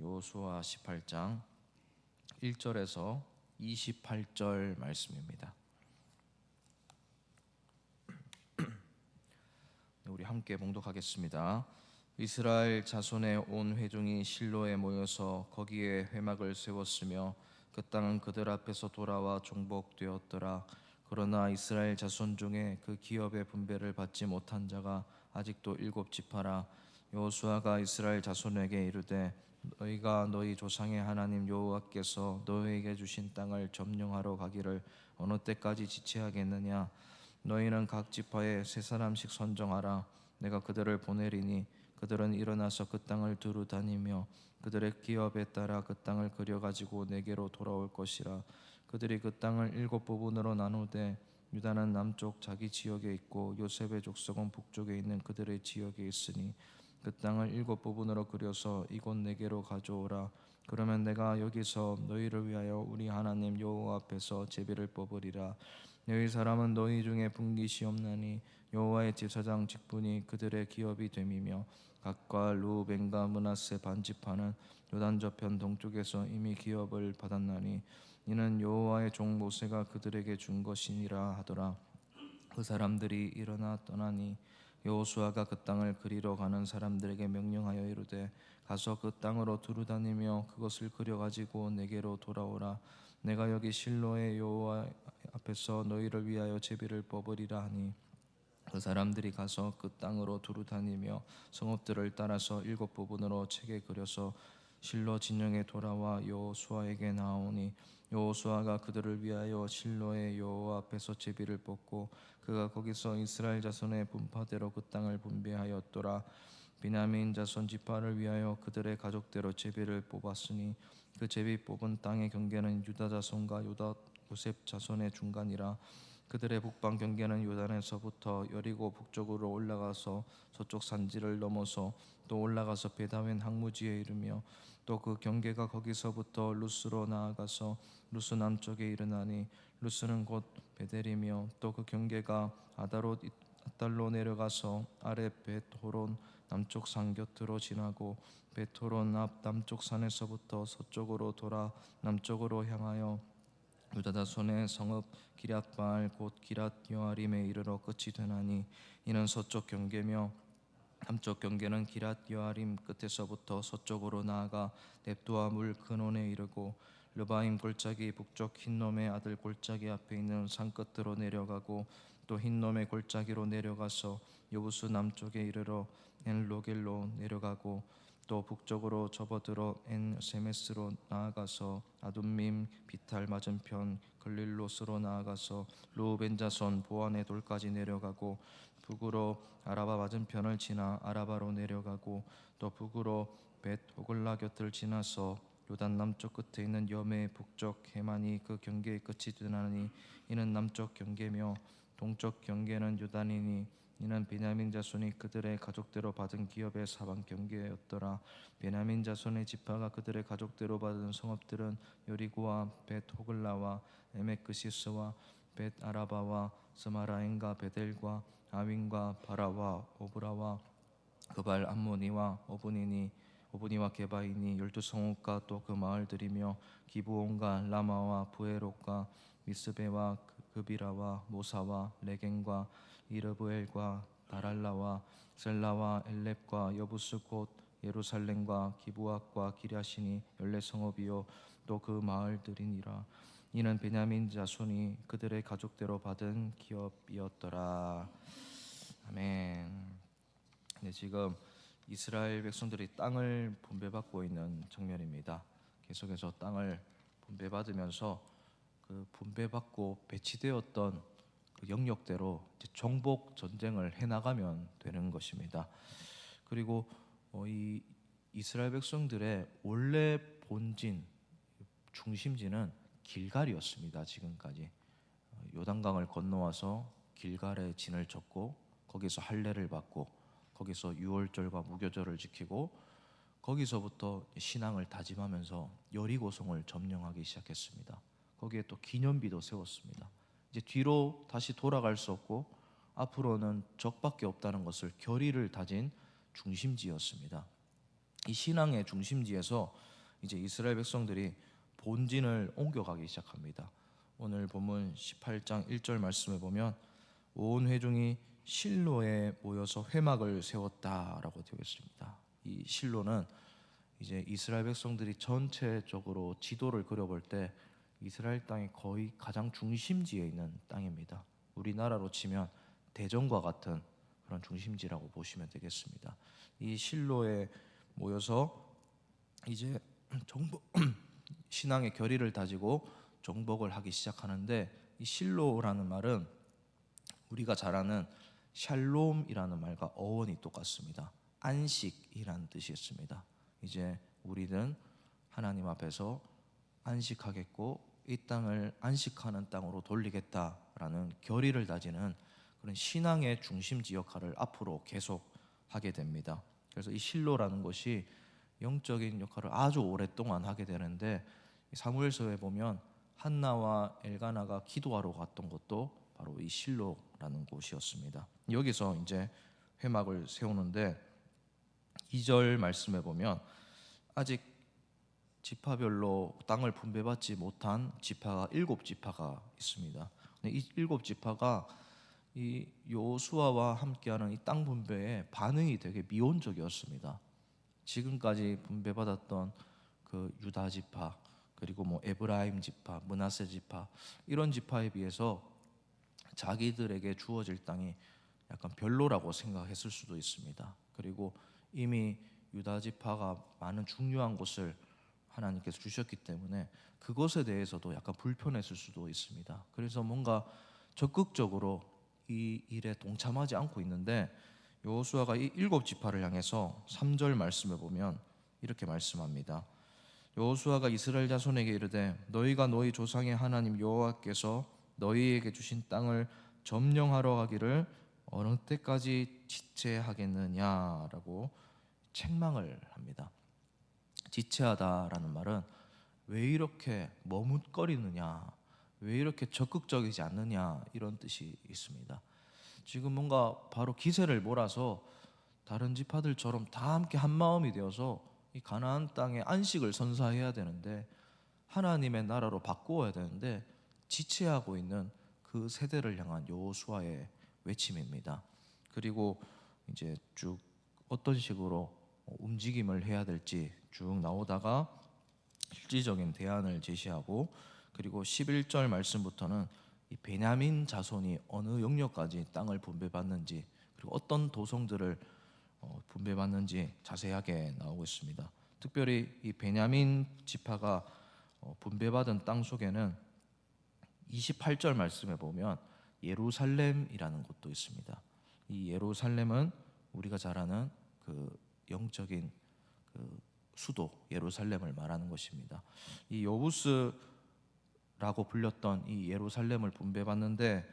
여호수아 18장 1절에서 28절 말씀입니다. 우리 함께 봉독하겠습니다. 이스라엘 자손의 온 회중이 실로에 모여서 거기에 회막을 세웠으며 그 땅은 그들 앞에서 돌아와 종복되었더라. 그러나 이스라엘 자손 중에 그 기업의 분배를 받지 못한 자가 아직도 7지파라. 여호수아가 이스라엘 자손에게 이르되 너희가 너희 조상의 하나님 여호와께서 너희에게 주신 땅을 점령하러 가기를 어느 때까지 지체하겠느냐? 너희는 각 지파에 세 사람씩 선정하라. 내가 그들을 보내리니 그들은 일어나서 그 땅을 두루 다니며 그들의 기업에 따라 그 땅을 그려가지고 내게로 돌아올 것이라. 그들이 그 땅을 7부분으로 나누되 유다는 남쪽 자기 지역에 있고 요셉의 족속은 북쪽에 있는 그들의 지역에 있으니 그 땅을 7부분으로 그려서 이곳 내게로 가져오라. 그러면 내가 여기서 너희를 위하여 우리 하나님 여호와 앞에서 제비를 뽑으리라. 너희 사람은 너희 중에 분깃이 없나니 여호와의 제사장 직분이 그들의 기업이 됨이며 각과 루벤과 므낫세 반지파는 요단 저편 동쪽에서 이미 기업을 받았나니 이는 여호와의 종 모세가 그들에게 준 것이니라 하더라. 그 사람들이 일어나 떠나니 여호수아가 그 땅을 그리러 가는 사람들에게 명령하여 이르되 가서 그 땅으로 두루 다니며 그것을 그려 가지고 내게로 돌아오라. 내가 여기 실로의 여호와 앞에서 너희를 위하여 제비를 뽑으리라 하니 그 사람들이 가서 그 땅으로 두루 다니며 성읍들을 따라서 7부분으로 책에 그려서 실로 진영에 돌아와 여호수아에게 나오니 여호수아가 그들을 위하여 실로의 여호와 앞에서 제비를 뽑고 그가 거기서 이스라엘 자손의 분파대로 그 땅을 분배하였더라. 비냐민 자손 지파를 위하여 그들의 가족대로 제비를 뽑았으니 그 제비 뽑은 땅의 경계는 유다 자손과 요셉 자손의 중간이라. 그들의 북방 경계는 요단에서부터 여리고 북쪽으로 올라가서 서쪽 산지를 넘어서 또 올라가서 베다웬 항무지에 이르며 또 그 경계가 거기서부터 루스로 나아가서 루스 남쪽에 이르나니 루스는 곧 베델이며 또 그 경계가 아다롯 아달로 내려가서 아래 벳호론 남쪽 산 곁으로 지나고 벳호론 앞 남쪽 산에서부터 서쪽으로 돌아 남쪽으로 향하여 유다 자손의 성읍 기럇바알 곧 기럇 여아림에 이르러 끝이 되나니 이는 서쪽 경계며 남쪽 경계는 기럇 여아림 끝에서부터 서쪽으로 나아가 넵도아 물 근원에 이르고 르바임 골짜기 북쪽 흰놈의 아들 골짜기 앞에 있는 산 끝으로 내려가고 또 흰놈의 골짜기로 내려가서 여부수 남쪽에 이르러 엔로겔로 내려가고 또 북쪽으로 접어들어 엔 세메스로 나아가서 아둠밈 비탈 맞은편 글릴롯으로 나아가서 루벤 자손 보안의 돌까지 내려가고 북으로 아라바 맞은편을 지나 아라바로 내려가고 또 북으로 벳 호글라 곁을 지나서 요단 남쪽 끝에 있는 여메 북쪽 해만이 그 경계의 끝이 되나니 이는 남쪽 경계며 동쪽 경계는 요단이니 이는 베냐민 자손이 그들의 가족대로 받은 기업의 사방 경계였더라. 베냐민 자손의 지파가 그들의 가족대로 받은 성읍들은 여리고와 벳 호글라와 에메크시스와 벳 아라바와 스마라인과 베델과 아윈과 바라와 오브라와 그발 암모니와 오브니와 게바이니 12성읍과 또 그 마을들이며 기브온과 라마와 부에롯과 미스베와 그비라와 모사와 레겐과 이르브엘과 다랄라와 셀라와 엘렙과 여부스 곧 예루살렘과 기브앗과 기랴시니 14성읍이요 또 그 마을들이니라. 이는 베냐민 자손이 그들의 가족대로 받은 기업이었더라. 아멘. 네, 지금 이스라엘 백성들이 땅을 분배받고 있는 장면입니다. 계속해서 땅을 분배받으면서 그 분배받고 배치되었던 그 영역대로 정복 전쟁을 해나가면 되는 것입니다. 그리고 이 이스라엘 백성들의 원래 본진 중심지는 길갈이었습니다. 지금까지 요단강을 건너와서 길갈에 진을 쳤고 거기서 할례를 받고 거기서 유월절과 무교절을 지키고 거기서부터 신앙을 다짐하면서 여리고성을 점령하기 시작했습니다. 거기에 또 기념비도 세웠습니다. 이제 뒤로 다시 돌아갈 수 없고 앞으로는 적밖에 없다는 것을 결의를 다진 중심지였습니다. 이 신앙의 중심지에서 이제 이스라엘 백성들이 본진을 옮겨가기 시작합니다. 오늘 본문 18장 1절 말씀에 보면 온 회중이 실로에 모여서 회막을 세웠다라고 되어 있습니다. 이 실로는 이제 이스라엘 백성들이 전체적으로 지도를 그려볼 때 이스라엘 땅의 거의 가장 중심지에 있는 땅입니다. 우리나라로 치면 대전과 같은 그런 중심지라고 보시면 되겠습니다. 이 실로에 모여서 이제 정복 신앙의 결의를 다지고 정복을 하기 시작하는데, 이 실로라는 말은 우리가 잘 아는 샬롬이라는 말과 어원이 똑같습니다. 안식이라는 뜻이 있습니다. 이제 우리는 하나님 앞에서 안식하겠고 이 땅을 안식하는 땅으로 돌리겠다라는 결의를 다지는 그런 신앙의 중심지 역할을 앞으로 계속 하게 됩니다. 그래서 이 실로라는 것이 영적인 역할을 아주 오랫동안 하게 되는데, 사무엘서에 보면 한나와 엘가나가 기도하러 갔던 곳도 바로 이 실로라는 곳이었습니다. 여기서 이제 회막을 세우는데 2절 말씀에 보면 아직 지파별로 땅을 분배받지 못한 지파가 7지파가 있습니다. 이 7지파가 이 여호수아와 함께하는 이 땅 분배에 반응이 되게 미온적이었습니다. 지금까지 분배받았던 그 유다 지파, 그리고 뭐 에브라임 지파, 므낫세 지파, 이런 지파에 비해서 자기들에게 주어질 땅이 약간 별로라고 생각했을 수도 있습니다. 그리고 이미 유다 지파가 많은 중요한 곳을 하나님께서 주셨기 때문에 그것에 대해서도 약간 불편했을 수도 있습니다. 그래서 뭔가 적극적으로 이 일에 동참하지 않고 있는데, 여호수아가 이 7지파를 향해서 3절 말씀에 보면 이렇게 말씀합니다. 여호수아가 이스라엘 자손에게 이르되 너희가 너희 조상의 하나님 여호와께서 너희에게 주신 땅을 점령하러 가기를 어느 때까지 지체하겠느냐라고 책망을 합니다. 지체하다라는 말은 왜 이렇게 머뭇거리느냐, 왜 이렇게 적극적이지 않느냐, 이런 뜻이 있습니다. 지금 뭔가 바로 기세를 몰아서 다른 지파들처럼 다 함께 한 마음이 되어서 이 가나안 땅에 안식을 선사해야 되는데, 하나님의 나라로 바꾸어야 되는데 지체하고 있는 그 세대를 향한 여호수아의 외침입니다. 그리고 이제 쭉 어떤 식으로 움직임을 해야 될지 쭉 나오다가 실질적인 대안을 제시하고, 그리고 11절 말씀부터는 이 베냐민 자손이 어느 영역까지 땅을 분배받는지, 그리고 어떤 도성들을 분배받는지 자세하게 나오고 있습니다. 특별히 이 베냐민 지파가 분배받은 땅 속에는 28절 말씀에 보면 예루살렘이라는 곳도 있습니다. 이 예루살렘은 우리가 잘 아는 그 영적인 그 수도 예루살렘을 말하는 것입니다. 이 여부스라고 불렸던 이 예루살렘을 분배받는데,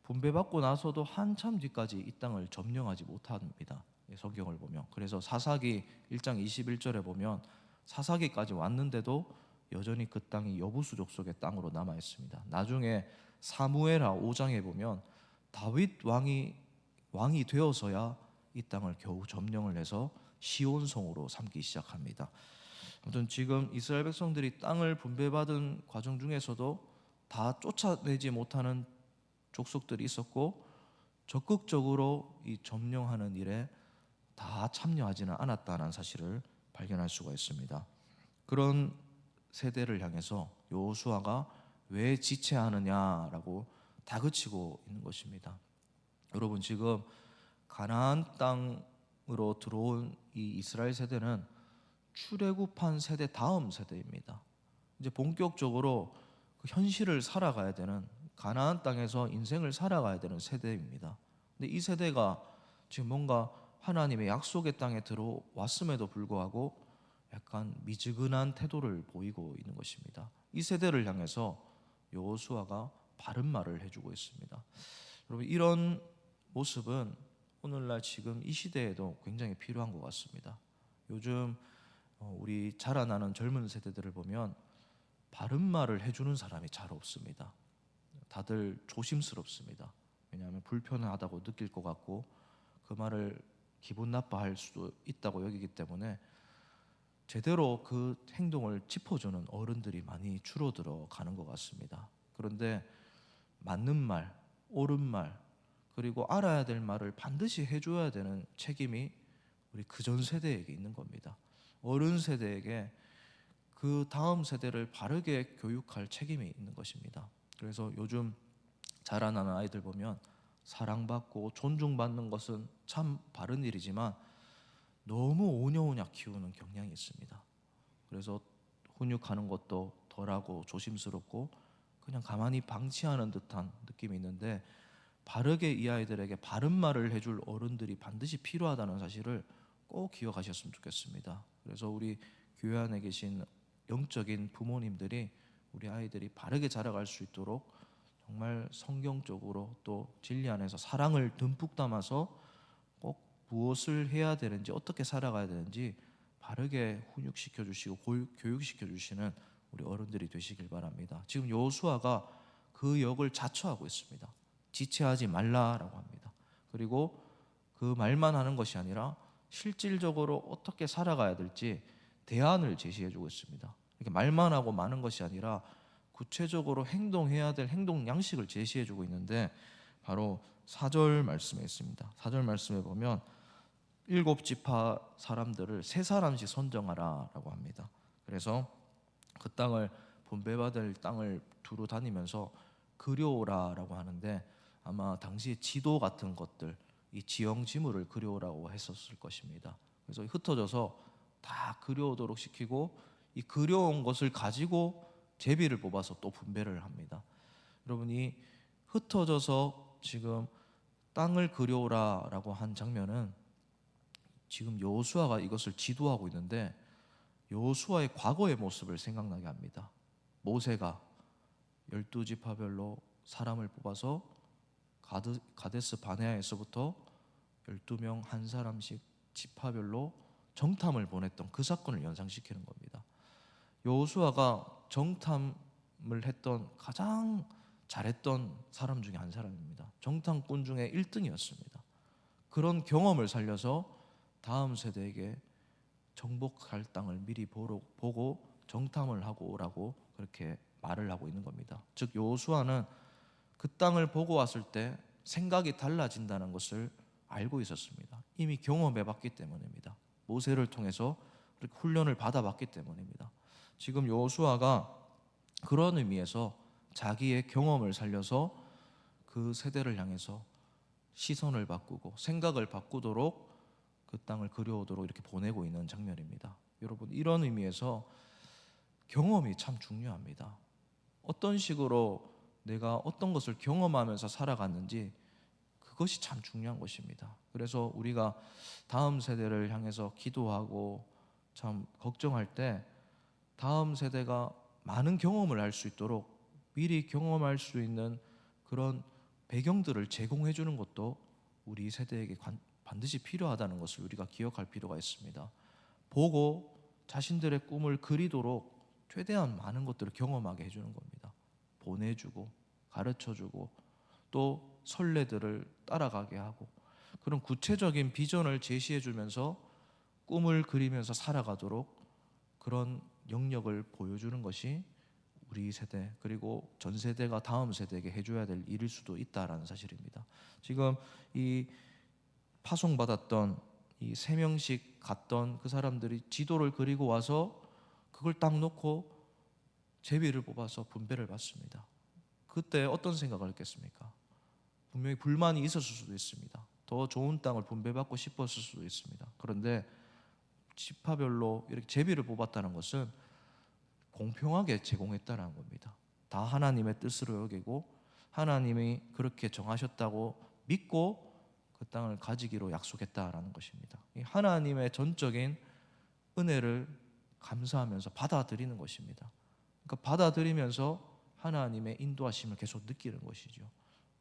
분배받고 나서도 한참 뒤까지 이 땅을 점령하지 못합니다. 성경을 보면. 그래서 사사기 1장 21절에 보면 사사기까지 왔는데도 여전히 그 땅이 여부수 족속의 땅으로 남아 있습니다. 나중에 사무엘하 5장에 보면 다윗 왕이 되어서야 이 땅을 겨우 점령을 해서 시온성으로 삼기 시작합니다. 아무튼 지금 이스라엘 백성들이 땅을 분배받은 과정 중에서도 다 쫓아내지 못하는 족속들이 있었고, 적극적으로 이 점령하는 일에 다 참여하지는 않았다는 사실을 발견할 수가 있습니다. 그런 세대를 향해서 여호수아가 왜 지체하느냐라고 다그치고 있는 것입니다. 여러분, 지금 가나안 땅으로 들어온 이 이스라엘 세대는 출애굽한 세대 다음 세대입니다. 이제 본격적으로 그 현실을 살아가야 되는, 가나안 땅에서 인생을 살아가야 되는 세대입니다. 근데 이 세대가 지금 뭔가 하나님의 약속의 땅에 들어왔음에도 불구하고 약간 미지근한 태도를 보이고 있는 것입니다. 이 세대를 향해서 여호수아가 바른 말을 해주고 있습니다. 여러분, 이런 모습은 오늘날 지금 이 시대에도 굉장히 필요한 것 같습니다. 요즘 우리 자라나는 젊은 세대들을 보면 바른 말을 해주는 사람이 잘 없습니다. 다들 조심스럽습니다. 왜냐하면 불편하다고 느낄 것 같고 그 말을 기분 나빠할 수도 있다고 여기기 때문에 제대로 그 행동을 짚어주는 어른들이 많이 줄어들어 가는 것 같습니다. 그런데 맞는 말, 옳은 말, 그리고 알아야 될 말을 반드시 해줘야 되는 책임이 우리 그전 세대에게 있는 겁니다. 어른 세대에게 그 다음 세대를 바르게 교육할 책임이 있는 것입니다. 그래서 요즘 자라나는 아이들 보면 사랑받고 존중받는 것은 참 바른 일이지만 너무 오냐오냐 키우는 경향이 있습니다. 그래서 훈육하는 것도 덜하고 조심스럽고 그냥 가만히 방치하는 듯한 느낌이 있는데, 바르게 이 아이들에게 바른 말을 해줄 어른들이 반드시 필요하다는 사실을 꼭 기억하셨으면 좋겠습니다. 그래서 우리 교회 안에 계신 영적인 부모님들이 우리 아이들이 바르게 자라갈 수 있도록 정말 성경적으로 또 진리 안에서 사랑을 듬뿍 담아서 꼭 무엇을 해야 되는지, 어떻게 살아가야 되는지 바르게 훈육시켜 주시고 교육시켜 주시는 우리 어른들이 되시길 바랍니다. 지금 여호수아가 그 역을 자처하고 있습니다. 지체하지 말라라고 합니다. 그리고 그 말만 하는 것이 아니라 실질적으로 어떻게 살아가야 될지 대안을 제시해 주고 있습니다. 이렇게 말만 하고 마는 것이 아니라 구체적으로 행동해야 될 행동 양식을 제시해 주고 있는데, 바로 4절 말씀에 있습니다. 4절 말씀에 보면 7지파 사람들을 3사람씩 선정하라라고 합니다. 그래서 그 땅을 분배받을 땅을 두루 다니면서 그려오라라고 하는데, 아마 당시에 지도 같은 것들, 이 지형 지물을 그려오라고 했었을 것입니다. 그래서 흩어져서 다 그려오도록 시키고, 이 그려온 것을 가지고 제비를 뽑아서 또 분배를 합니다. 여러분이 흩어져서 지금 땅을 그려오라라고 한 장면은 지금 여호수아가 이것을 지도하고 있는데, 여호수아의 과거의 모습을 생각나게 합니다. 모세가 12지파별로 사람을 뽑아서 가데스 바네아에서부터 12명 한 사람씩 지파별로 정탐을 보냈던 그 사건을 연상시키는 겁니다. 여호수아가 정탐을 했던 가장 잘했던 사람 중에 한 사람입니다. 정탐꾼 중에 1등이었습니다. 그런 경험을 살려서 다음 세대에게 정복할 땅을 미리 보고 정탐을 하고 오라고 그렇게 말을 하고 있는 겁니다. 즉 여호수아는 그 땅을 보고 왔을 때 생각이 달라진다는 것을 알고 있었습니다. 이미 경험해 봤기 때문입니다. 모세를 통해서 그렇게 훈련을 받아봤기 때문입니다. 지금 여호수아가 그런 의미에서 자기의 경험을 살려서 그 세대를 향해서 시선을 바꾸고 생각을 바꾸도록 그 땅을 그려오도록 이렇게 보내고 있는 장면입니다. 여러분, 이런 의미에서 경험이 참 중요합니다. 어떤 식으로 내가 어떤 것을 경험하면서 살아갔는지, 그것이 참 중요한 것입니다. 그래서 우리가 다음 세대를 향해서 기도하고 참 걱정할 때 다음 세대가 많은 경험을 할 수 있도록 미리 경험할 수 있는 그런 배경들을 제공해 주는 것도 우리 세대에게 반드시 필요하다는 것을 우리가 기억할 필요가 있습니다. 보고 자신들의 꿈을 그리도록 최대한 많은 것들을 경험하게 해주는 겁니다. 보내주고 가르쳐주고 또 선례들을 따라가게 하고 그런 구체적인 비전을 제시해주면서 꿈을 그리면서 살아가도록 그런 영역을 보여주는 것이 우리 세대 그리고 전 세대가 다음 세대에게 해줘야 될 일일 수도 있다라는 사실입니다. 지금 이 파송받았던 이 3명씩 갔던 그 사람들이 지도를 그리고 와서 그걸 딱 놓고 제비를 뽑아서 분배를 받습니다. 그때 어떤 생각을 했겠습니까? 분명히 불만이 있었을 수도 있습니다. 더 좋은 땅을 분배받고 싶었을 수도 있습니다. 그런데 지파별로 이렇게 제비를 뽑았다는 것은 공평하게 제공했다는 겁니다. 다 하나님의 뜻으로 여기고 하나님이 그렇게 정하셨다고 믿고 그 땅을 가지기로 약속했다라는 것입니다. 하나님의 전적인 은혜를 감사하면서 받아들이는 것입니다. 그러니까 받아들이면서 하나님의 인도하심을 계속 느끼는 것이죠.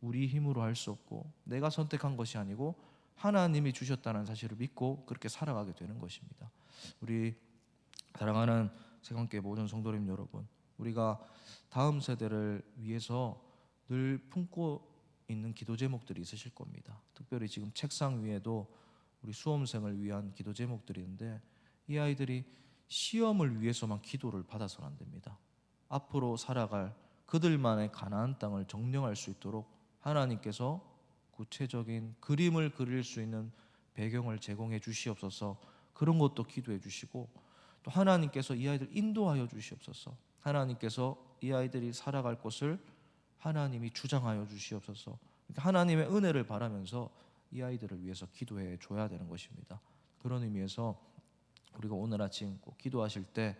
우리 힘으로 할 수 없고 내가 선택한 것이 아니고 하나님이 주셨다는 사실을 믿고 그렇게 살아가게 되는 것입니다. 우리 사랑하는 새감교회 모든 성도님 여러분, 우리가 다음 세대를 위해서 늘 품고 있는 기도 제목들이 있으실 겁니다. 특별히 지금 책상 위에도 우리 수험생을 위한 기도 제목들이 있는데, 이 아이들이 시험을 위해서만 기도를 받아서는 안 됩니다. 앞으로 살아갈 그들만의 가나안 땅을 정령할 수 있도록 하나님께서 구체적인 그림을 그릴 수 있는 배경을 제공해 주시옵소서. 그런 것도 기도해 주시고, 또 하나님께서 이 아이들 인도하여 주시옵소서. 하나님께서 이 아이들이 살아갈 곳을 하나님이 주장하여 주시옵소서. 그러니까 하나님의 은혜를 바라면서 이 아이들을 위해서 기도해 줘야 되는 것입니다. 그런 의미에서 우리가 오늘 아침 꼭 기도하실 때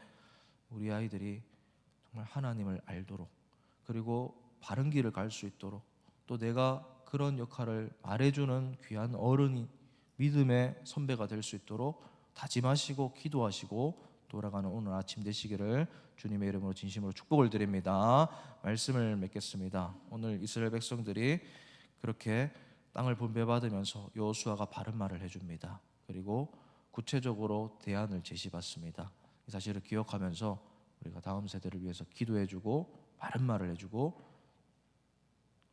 우리 아이들이 정말 하나님을 알도록, 그리고 바른 길을 갈 수 있도록, 또 내가 그런 역할을 말해주는 귀한 어른이, 믿음의 선배가 될 수 있도록 다짐하시고 기도하시고 돌아가는 오늘 아침 되시기를 주님의 이름으로 진심으로 축복을 드립니다. 말씀을 맺겠습니다. 오늘 이스라엘 백성들이 그렇게 땅을 분배받으면서 여호수아가 바른 말을 해줍니다. 그리고 구체적으로 대안을 제시받습니다. 이 사실을 기억하면서 우리가 다음 세대를 위해서 기도해주고 바른 말을 해주고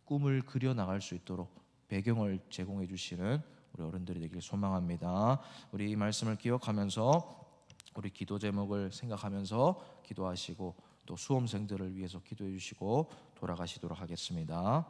꿈을 그려 나갈 수 있도록 배경을 제공해 주시는 우리 어른들이 되길 소망합니다. 우리 이 말씀을 기억하면서 우리 기도 제목을 생각하면서 기도하시고 또 수험생들을 위해서 기도해 주시고 돌아가시도록 하겠습니다.